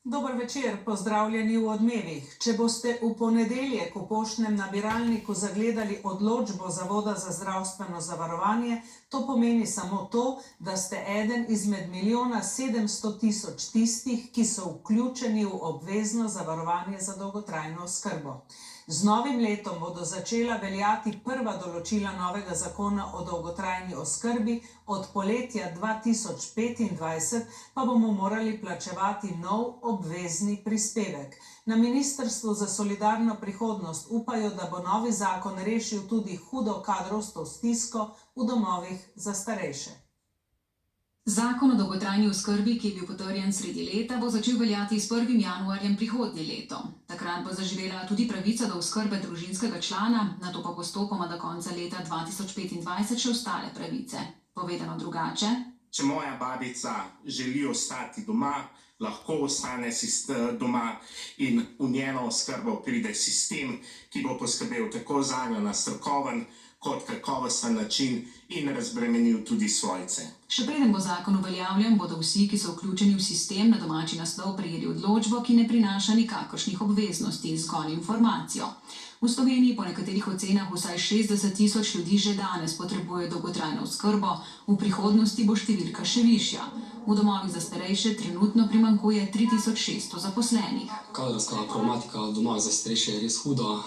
Dober večer, pozdravljeni v Odmevih. Če boste v ponedeljek v poštnem nabiralniku zagledali odločbo Zavoda za zdravstveno zavarovanje, to pomeni samo to, da ste eden izmed 1.700.000 tistih, ki so vključeni v obvezno zavarovanje za dolgotrajno oskrbo. Z novim letom bodo začela veljati prva določila novega zakona o dolgotrajni oskrbi, od poletja 2025 pa bomo morali plačevati nov obvezni prispevek. Na Ministrstvu za solidarno prihodnost upajo, da bo novi zakon rešil tudi hudo kadrovsko stisko v domovih za starejše. Zakon o dolgotrajni oskrbi, ki je bil potrjen sredi leta, bo začel veljati s 1. januarjem prihodnje leto. Takrat bo zaživela tudi pravica do oskrbe družinskega člana, nato pa postopoma do konca leta 2025 še ostale pravice. Povedano drugače. Če moja babica želi ostati doma, lahko ostane doma in v njeno oskrbo pride sistem, ki bo poskrbel tako zanjo na strokoven kot kakovosten način in razbremenil tudi svojce. Še preden bo zakon uveljavljen, bodo vsi, ki so vključeni v sistem, na domači naslov prejeli odločbo, ki ne prinaša nikakršnih obveznosti, zgolj informacijo. V Sloveniji po nekaterih ocenah vsaj 60.000 ljudi že danes potrebuje dolgotrajno oskrbo, v prihodnosti bo številka še višja. V domovih za starejše trenutno primanjkuje 3.600 zaposlenih. Kadrovska problematika domov za starejše je res huda.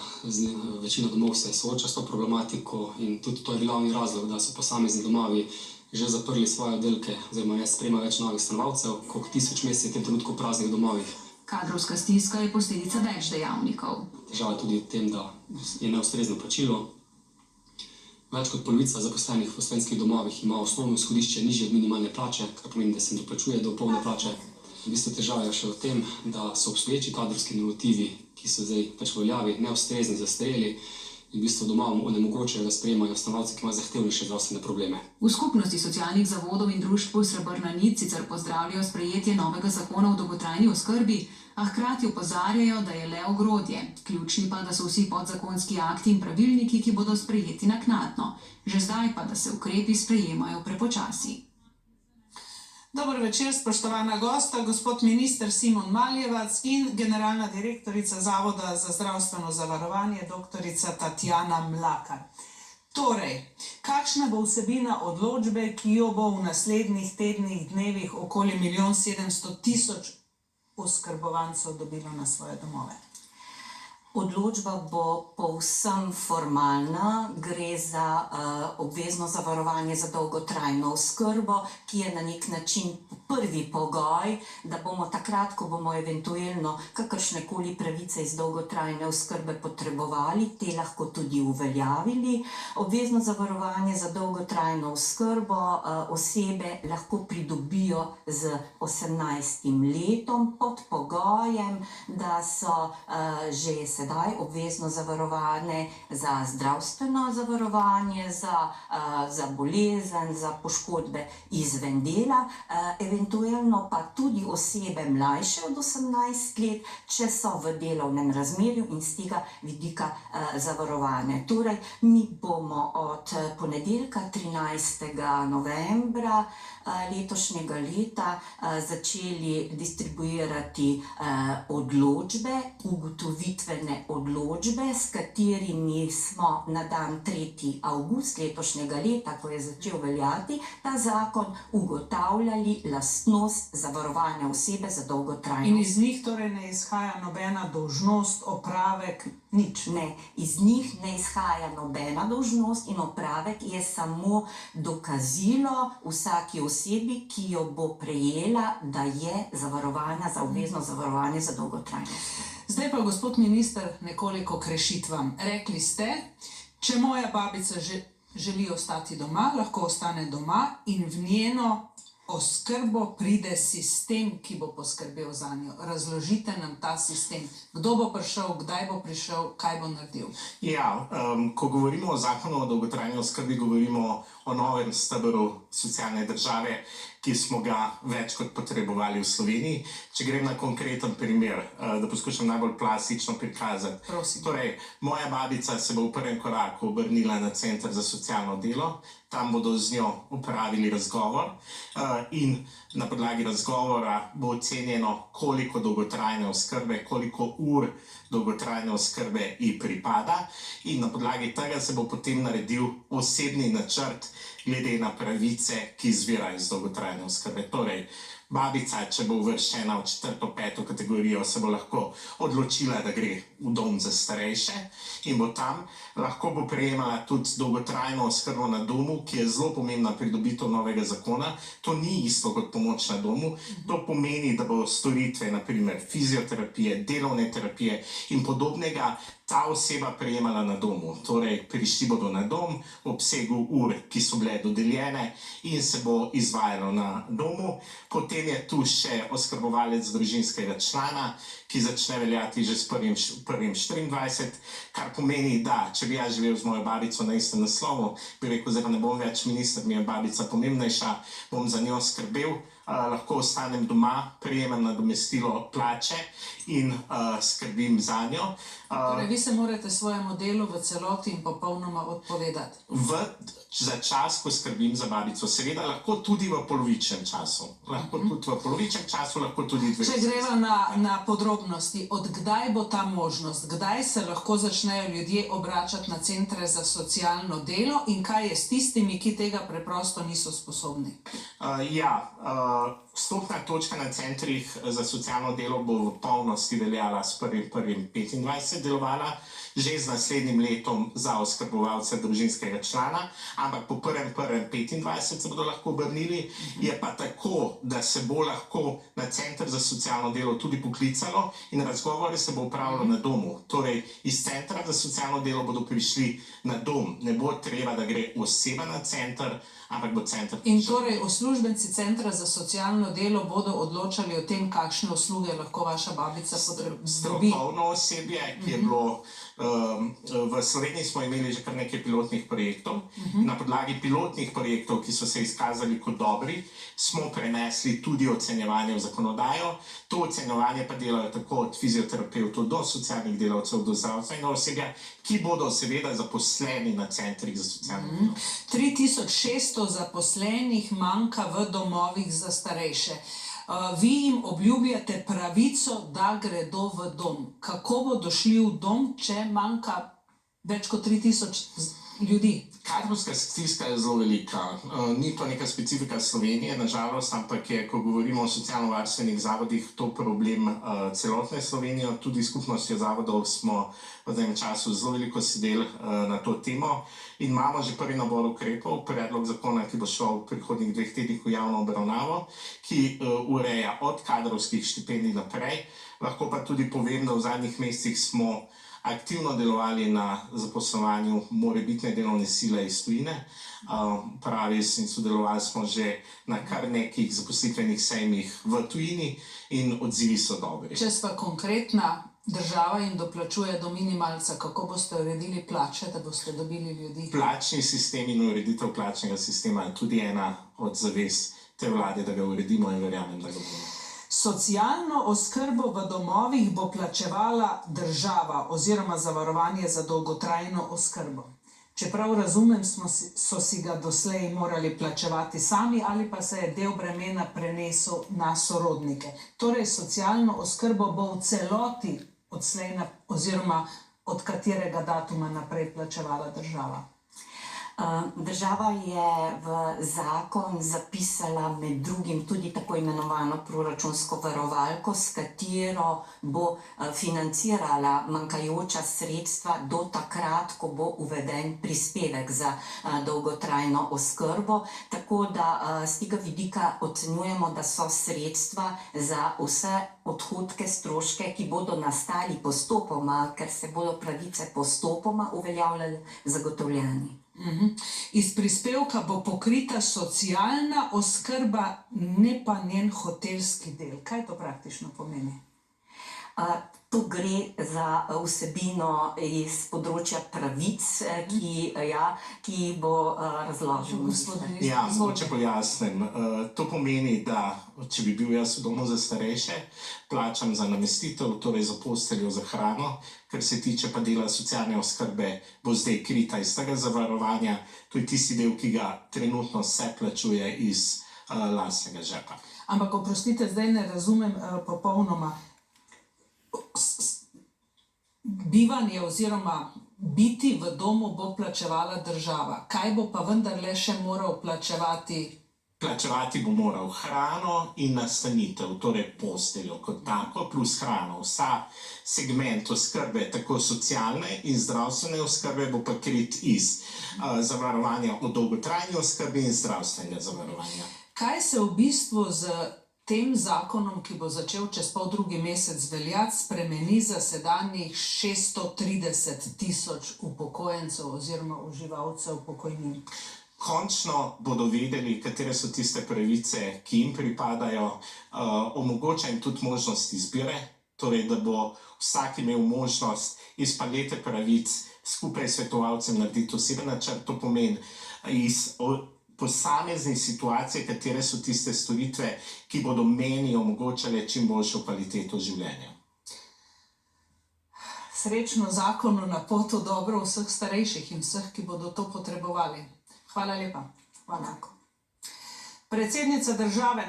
Večina domov se sooča s to problematiko in tudi to je glavni razlog, da so posamezni domovi že zaprli svoje oddelke, oziroma ne sprejema več novih stanovalcev, koliko 1000 mest je v tem trenutku v praznih domovih. Kadrovska stiska je posledica več dejavnikov. Težava je tudi v tem, da je neustrezno plačilo. Več kot polovica zaposlenih v slovenskih domovih ima osnovno izhodišče nižje od minimalne plače, kar pomeni, da se ne doplačuje do polne plače. V bistvu težava je še v tem, da so obstoječi kadrovski normativi, ki so zdaj pač v veljavi, neustrezni, zastareli in v bistvu domovom onemogočajo, da sprejemajo stanovalce, ki imajo zahtevnejše zdravstvene probleme. V skupnosti socialnih zavodov in društv Srebrna nit sicer pozdravljajo sprejetje novega zakona o dolgotrajni oskrbi, a hkrati opozarjajo, da je le ogrodje. Ključni pa, da so vsi podzakonski akti in pravilniki, ki bodo sprejeti naknadno. Že zdaj pa, da se ukrepi sprejemajo prepočasi. Dober večer, spoštovana gosta, gospod minister Simon Maljevac in generalna direktorica Zavoda za zdravstveno zavarovanje, doktorica Tatjana Mlakar. Torej, kakšna bo vsebina odločbe, ki jo bo v naslednjih tednih, dnevih okoli 1.700.000 oskrbovancev dobilo na svoje domove? Odločba bo povsem formalna, gre za obvezno zavarovanje za dolgotrajno oskrbo, ki je na nek način prvi pogoj, da bomo takrat, ko bomo eventualno kakršnekoli pravice iz dolgotrajne oskrbe potrebovali, te lahko tudi uveljavili. Obvezno zavarovanje za dolgotrajno oskrbo osebe lahko pridobijo z 18. letom pod pogojem, da so že sedaj obvezno zavarovane za zdravstveno zavarovanje, za bolezen, za poškodbe izven dela, eventualno pa tudi osebe mlajše od 18 let, če so v delovnem razmerju in z tega vidika zavarovane. Torej, mi bomo od ponedeljka 13. novembra letošnjega leta začeli distribuirati odločbe, ugotovitvene odločbe, s katerimi smo na dan 3. avgust letošnjega leta, ko je začel veljati ta zakon, ugotavljali lastnost zavarovanja osebe za dolgotrajno. In iz njih torej ne izhaja nobena dolžnost, opravek, nič? Ne, iz njih ne izhaja nobena dolžnost in opravek je samo dokazilo vsaki osebi, ki jo bo prejela, da je zavarovana za obvezno zavarovanje za dolgotrajno. Zdaj pa, gospod minister, nekoliko k rešitvam. Rekli ste, če moja babica želi ostati doma, lahko ostane doma in v njeno oskrbo pride sistem, ki bo poskrbel za njo. Razložite nam ta sistem. Kdo bo prišel, kdaj bo prišel, kaj bo naredil? Ja, ko govorimo o zakonu o dolgotrajni oskrbi, govorimo o novem stebru socialne države, ki smo ga več kot potrebovali v Sloveniji. Če grem na konkreten primer, da poskušam najbolj plastično prikazati. Prosim. Torej, moja babica se bo v prvem koraku obrnila na Center za socialno delo, tam bodo z njo upravili razgovor in na podlagi razgovora bo ocenjeno, koliko dolgotrajne oskrbe, koliko ur dolgotrajne oskrbe ji pripada, in na podlagi tega se bo potem naredil osebni načrt glede na pravice, ki izvirajo iz dolgotrajne oskrbe. Torej, babica, če bo uvrščena v 4., 5. kategorijo, se bo lahko odločila, da gre v dom za starejše in bo tam. Lahko bo prejemala tudi dolgotrajno oskrbo na domu, ki je zelo pomembna pridobitev novega zakona. To ni isto kot pomoč na domu. To pomeni, da bo storitve, naprimer fizioterapije, delovne terapije in podobnega, ta oseba prejemala na domu. Torej, prišli bodo na dom v obsegu ur, ki so bile dodeljene, in se bo izvajalo na domu. Potem je tu še oskrbovalec družinskega člana, ki začne veljati že s 1.1.24, kar pomeni, da če bi jaz živel z mojo babico na istem naslovu, bi rekel, zdaj pa ne bom več minister, mi je babica pomembnejša, bom za njo skrbel, lahko ostanem doma, prejemam nadomestilo plače in skrbim za njo. Torej, vi se morate svojemu delu v celoti in popolnoma odpovedati. Za čas, ko skrbim za babico, seveda lahko tudi v polovičnem času. Lahko tudi v polovičnem času, lahko tudi 2 Če greva na podrobnosti, od kdaj bo ta možnost, kdaj se lahko začnejo ljudje obračati na centre za socialno delo in kaj je s tistimi, ki tega preprosto niso sposobni? Vstopna točka na centrih za socialno delo bo v polnosti veljala s 1.1.25 delovala, že z naslednjim letom za oskrbovalce družinskega člana, ampak po 1.1.25 se bodo lahko obrnili. Je pa tako, da se bo lahko na Center za socialno delo tudi poklicalo in razgovore se bo upravilo na domu. Torej, iz Centra za socialno delo bodo prišli na dom. Ne bo treba, da gre oseba na center, ampak bo center. In torej uslužbenci Centra za socialno delo bodo odločali o tem, kakšne usluge lahko vaša babica dobi. Strokovno osebje, ki je bilo v Sloveniji, smo imeli že kar nekaj pilotnih projektov. Na podlagi pilotnih projektov, ki so se izkazali kot dobri, smo prenesli tudi ocenjevanje v zakonodajo. To ocenjevanje pa delajo tako od fizioterapevtov do socialnih delavcev, do zdravstvenega osebja, ki bodo seveda zaposleni na centrih za socialno delo. 3600 zaposlenih manjka v domovih za starejše. Vi jim obljubljate pravico, da gredo v dom. Kako bodo šli v dom, če manjka več kot 3000 ljudi? Kadrovska stiska je zelo velika. Ni to neka specifika Slovenije, nažalost, ampak je, ko govorimo o socialno-varstvenih zavodih, to problem celotne Slovenije. Tudi skupnostjo zavodov smo v tem času zelo veliko sedeli na to temo in imamo že prvi nabor ukrepov, predlog zakona, ki bo šel v prihodnjih 2 tednih v javno obravnavo, ki ureja od kadrovskih štipendij naprej. Lahko pa tudi povem, da v zadnjih mesecih smo aktivno delovali na zaposlovanju morebitne delovne sile iz tujine. Pravi, in sodelovali smo že na kar nekih zaposlitvenih sejmih v tujini in odzivi so dobri. Če sva konkretna, država jim doplačuje do minimalca. Kako boste uredili plače, da boste dobili ljudi? Plačni sistem in ureditev plačnega sistema je tudi ena od zavez te vlade, da ga uredimo, in verjamem, da ga bomo. Socialno oskrbo v domovih bo plačevala država oziroma zavarovanje za dolgotrajno oskrbo. Čeprav razumem, so si ga doslej morali plačevati sami ali pa se je del bremena prenesel na sorodnike. Torej, socialno oskrbo bo v celoti odslej oziroma od katerega datuma naprej plačevala država. Država je v zakon zapisala med drugim tudi tako imenovano proračunsko varovalko, s katero bo financirala manjkajoča sredstva do takrat, ko bo uveden prispevek za dolgotrajno oskrbo. Tako da z tega vidika ocenjujemo, da so sredstva za vse odhodke, stroške, ki bodo nastali postopoma, ker se bodo pravice postopoma uveljavljale, zagotovljeni. Iz prispevka bo pokrita socialna oskrba, ne pa njen hotelski del. Kaj to praktično pomeni? Tu gre za vsebino iz področja pravic, ki jih bo razložil Gospod minister, Ja, izvolite. mogoče pojasnim. To pomeni, da če bi bil jaz v domu za starejše, plačam za namestitev, torej za posteljo, za hrano, kar se tiče pa dela socialne oskrbe, bo zdaj krita iz tega zavarovanja. To je tisti del, ki ga trenutno se plačuje iz lastnega žepa. Ampak oprostite, zdaj ne razumem popolnoma. Bivanje oziroma biti v domu bo plačevala država. Kaj bo pa vendarle še moral plačevati? Plačevati bo moral hrano in nastanitev, torej posteljo kot tako, plus hrano. Vsa segment oskrbe, tako socialne in zdravstvene oskrbe, bo pa krit iz zavarovanja o dolgotrajni oskrbi in zdravstvenega zavarovanja. Kaj se v bistvu z tem zakonom, ki bo začel čez poldrugi mesec veljati, spremeni za sedanjih 630 000 upokojencev oziroma uživalcev pokojnin? Končno bodo vedeli, katere so tiste pravice, ki jim pripadajo, omogoča jim tudi možnost izbire, torej da bo vsak imel možnost iz palete pravic skupaj s svetovalcem narediti oseben načrt. To pomeni iz posamezne situacije, katere so tiste storitve, ki bodo meni omogočale čim boljšo kvaliteto življenja. Srečno zakonu na potu dobro vseh starejših in vseh, ki bodo to potrebovali. Hvala lepa. Hvala. Predsednica države